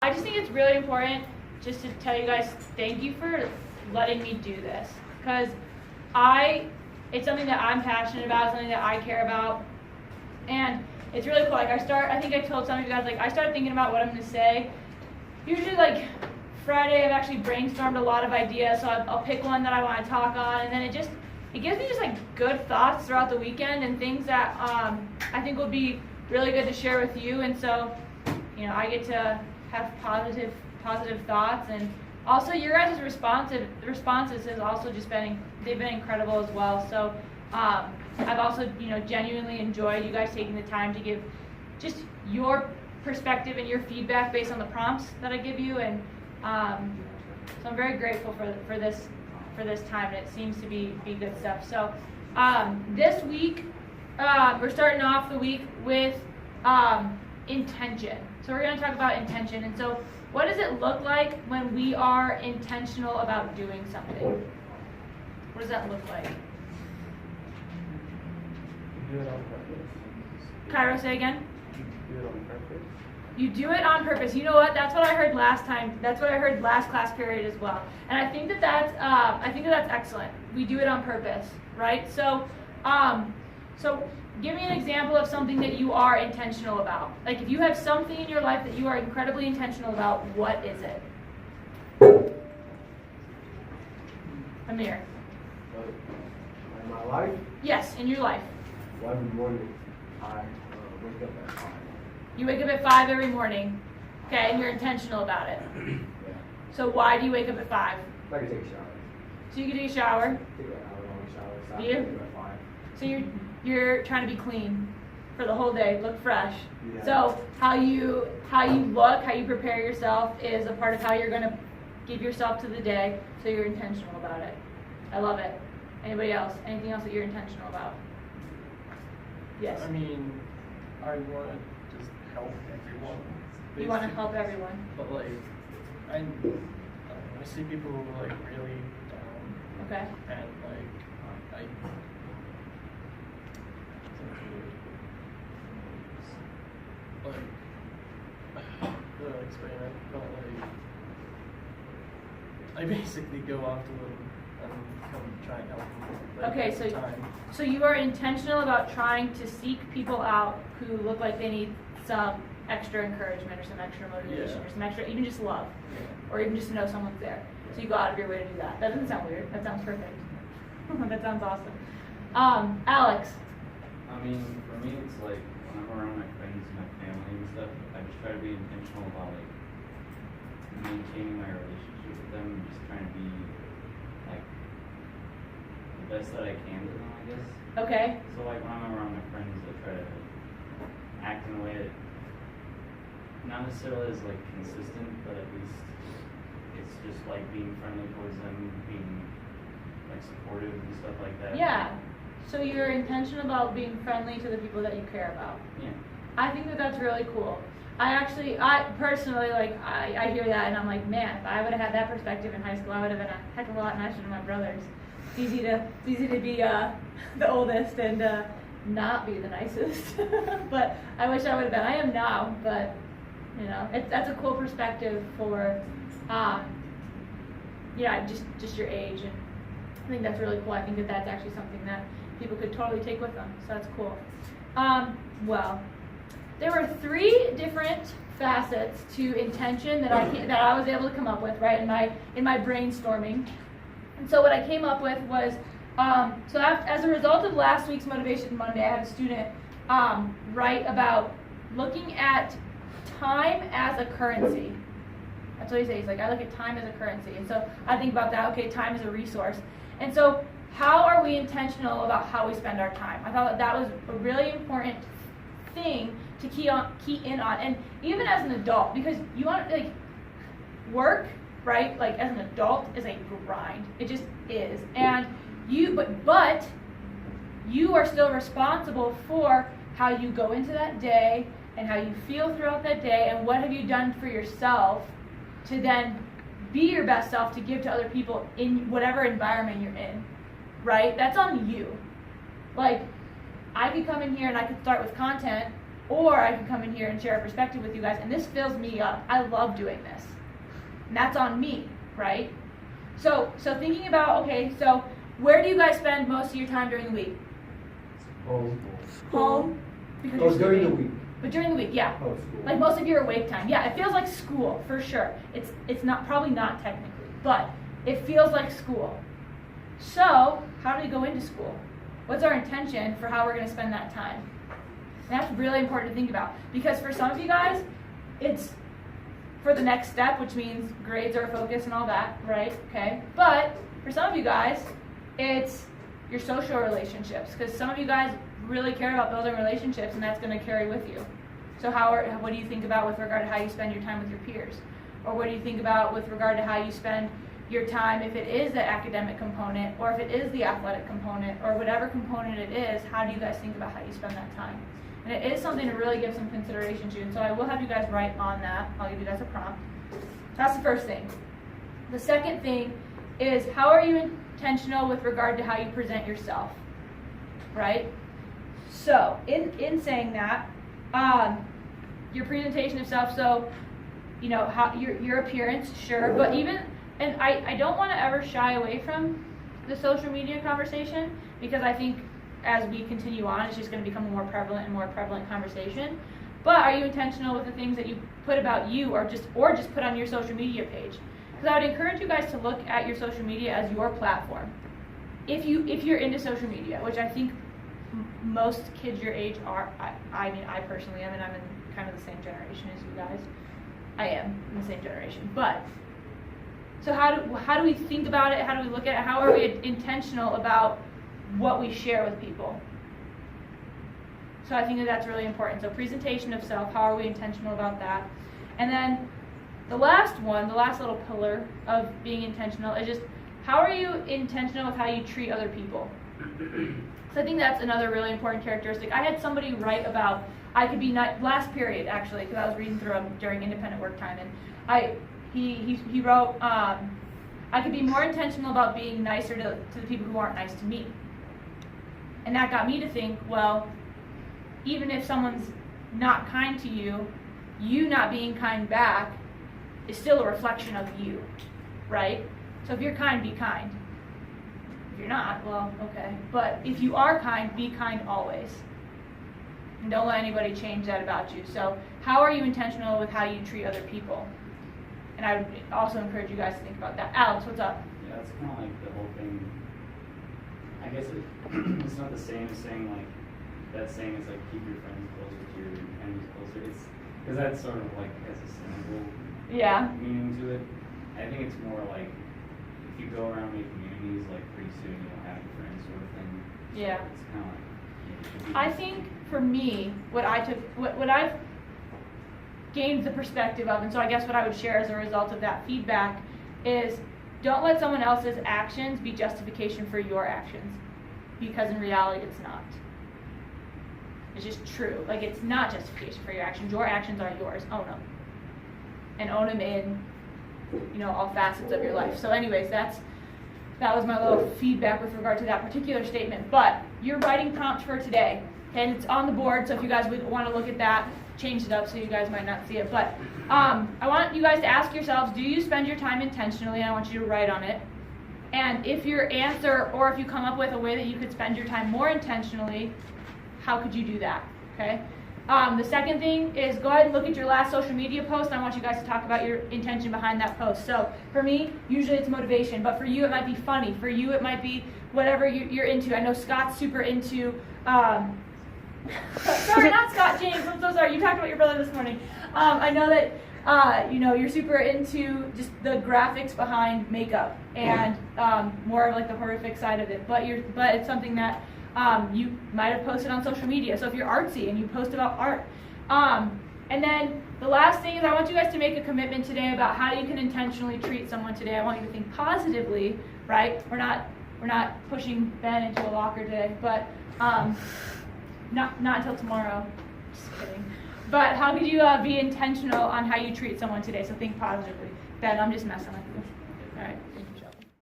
I just think it's really important just to tell you guys thank you for letting me do this, because it's something that I'm passionate about, something that I care about, and it's really cool. Like I think I told some of you guys, like I started thinking about what I'm going to say. Usually like Friday I've actually brainstormed a lot of ideas, so I'll pick one that I want to talk on, and then it gives me just like good thoughts throughout the weekend and things that I think will be really good to share with you. And so, I get to have positive thoughts, and also your guys' responses has also just they've been incredible as well. So I've also genuinely enjoyed you guys taking the time to give just your perspective and your feedback based on the prompts that I give you, and so I'm very grateful for this time, and it seems to be good stuff. So this week we're starting off the week with intention. So we're going to talk about intention. And so what does it look like when we are intentional about doing something? What does that look like? Do it on purpose. Cairo, say again? Do it on purpose. You do it on purpose. You know what? That's what I heard last time. That's what I heard last class period as well. And I think that's excellent. We do it on purpose, right? So give me an example of something that you are intentional about. Like if you have something in your life that you are incredibly intentional about, what is it? Amir. In my life? Yes, in your life. Well, every morning I wake up at 5. You wake up at 5 every morning. Okay, and you're intentional about it. Yeah. So why do you wake up at 5? I can take a shower. So you can take a shower. Take an hour-long shower. So I You? wake up at 5. So you're trying to be clean for the whole day, look fresh. Yeah. So how you look, how you prepare yourself is a part of how you're gonna give yourself to the day. So you're intentional about it. I love it. Anybody else? Anything else that you're intentional about? Yes. I mean, I want to just help everyone. You want to help everyone. But like, I see people who are like really down. Okay. And like, I really explain it, but like, I basically go after them and come try and help them. Like, Okay, all the time. so you are intentional about trying to seek people out who look like they need some extra encouragement or some extra motivation or some extra, even just love, or even just to know someone's there. So you go out of your way to do that. That doesn't sound weird. That sounds perfect. That sounds awesome. Alex. I mean, for me, it's like when I'm around my friends and my family and stuff, I just try to be intentional about like maintaining my relationship with them and just trying to be like the best that I can with them, I guess. Okay. So like when I'm around my friends, I try to act in a way that not necessarily is like consistent, but at least it's just like being friendly towards them, being like supportive and stuff like that. Yeah. So you're intentional about being friendly to the people that you care about. Yeah. I think that that's really cool. I personally, like, I hear that and I'm like, man, if I would have had that perspective in high school, I would have been a heck of a lot nicer to my brothers. It's easy to be the oldest and not be the nicest. But I wish I would have been. I am now, but that's a cool perspective for, just your age, and I think that's really cool. I think that that's actually something that people could totally take with them, so that's cool. Well, there were 3 different facets to intention that I was able to come up with, right, in my brainstorming. And so what I came up with was, as a result of last week's Motivation Monday, I had a student write about looking at time as a currency. That's what he says. He's like, I look at time as a currency. And so I think about that, okay, time is a resource. And so how are we intentional about how we spend our time? I thought that was a really important thing to key in on. And even as an adult, because you want to, work, right, as an adult is a grind. It just is. And but you are still responsible for how you go into that day and how you feel throughout that day, and what have you done for yourself to then be your best self to give to other people in whatever environment you're in, right? That's on you. I could come in here and I could start with content, or I can come in here and share a perspective with you guys, and this fills me up. I love doing this, and that's on me, right? So thinking about, okay, so where do you guys spend most of your time during the week? Home. Because you're During the sleeping. week. But during the week, yeah. Oh, school. Like most of your awake time. Yeah, it feels like school, for sure. It's not, probably not technically, but it feels like school. So, how do we go into school? What's our intention for how we're going to spend that time? And that's really important to think about. Because for some of you guys, it's for the next step, which means grades are a focus and all that, right? Okay. But for some of you guys, it's your social relationships. Because some of you guys really care about building relationships, and that's going to carry with you. So what do you think about with regard to how you spend your time with your peers? Or what do you think about with regard to how you spend your time if it is the academic component, or if it is the athletic component, or whatever component it is? How do you guys think about how you spend that time? And it is something to really give some consideration to, and so I will have you guys write on that. I'll give you guys a prompt. That's the first thing. The second thing is, how are you intentional with regard to how you present yourself, right? So, in saying that, your presentation of self, so, you know, how your appearance, sure, but even, and I don't want to ever shy away from the social media conversation, because I think as we continue on, it's just going to become a more prevalent conversation. But are you intentional with the things that you put about you, or just put on your social media page? Because I would encourage you guys to look at your social media as your platform. If you're into social media, which I think most kids your age are. I mean, I personally am, and I'm in kind of the same generation as you guys. I am in the same generation. But so how do we think about it? How do we look at it? How are we intentional about what we share with people? So I think that's really important. So presentation of self, how are we intentional about that? And then the last little pillar of being intentional is just, how are you intentional with how you treat other people? So I think that's another really important characteristic. I had somebody write about, I could be last period actually, because I was reading through them during independent work time, and he wrote, I could be more intentional about being nicer to the people who aren't nice to me. And that got me to think, well, even if someone's not kind to you, you not being kind back is still a reflection of you, right? So if you're kind, be kind. If you're not, well, okay. But if you are kind, be kind always. And don't let anybody change that about you. So how are you intentional with how you treat other people? And I would also encourage you guys to think about that. Alex, what's up? Yeah, it's kind of like the whole thing. I guess it's not the same as saying like, that saying is like, keep your friends closer to your enemies closer. It's because that's sort of like has a cynical meaning to it. I think it's more like, if you go around making enemies, like pretty soon you don't have friends sort of thing. Yeah. So it's kind of like. I think for me, what I've gained the perspective of, and so I guess what I would share as a result of that feedback is, don't let someone else's actions be justification for your actions, because in reality it's not. It's just true. Like, it's not justification for your actions. Your actions are yours. Own them. And own them in, all facets of your life. So anyways, that was my little feedback with regard to that particular statement. But your writing prompt for today, and it's on the board, so if you guys would want to look at that, change it up so you guys might not see it. But I want you guys to ask yourselves, do you spend your time intentionally? And I want you to write on it. And if your answer, or if you come up with a way that you could spend your time more intentionally, how could you do that? Okay. The second thing is, go ahead and look at your last social media post, and I want you guys to talk about your intention behind that post. So for me, usually it's motivation, but for you it might be funny. For you it might be whatever you're into. I know Scott's super into, sorry, not Scott, James, I'm so sorry. You talked about your brother this morning. I know that, you're super into just the graphics behind makeup and more of like the horrific side of it, but it's something that you might have posted on social media. So if you're artsy and you post about art. And then the last thing is, I want you guys to make a commitment today about how you can intentionally treat someone today. I want you to think positively, right? We're not pushing Ben into a locker today, but not until tomorrow. Just kidding. But how could you be intentional on how you treat someone today? So think positively. Ben, I'm just messing with you. All right.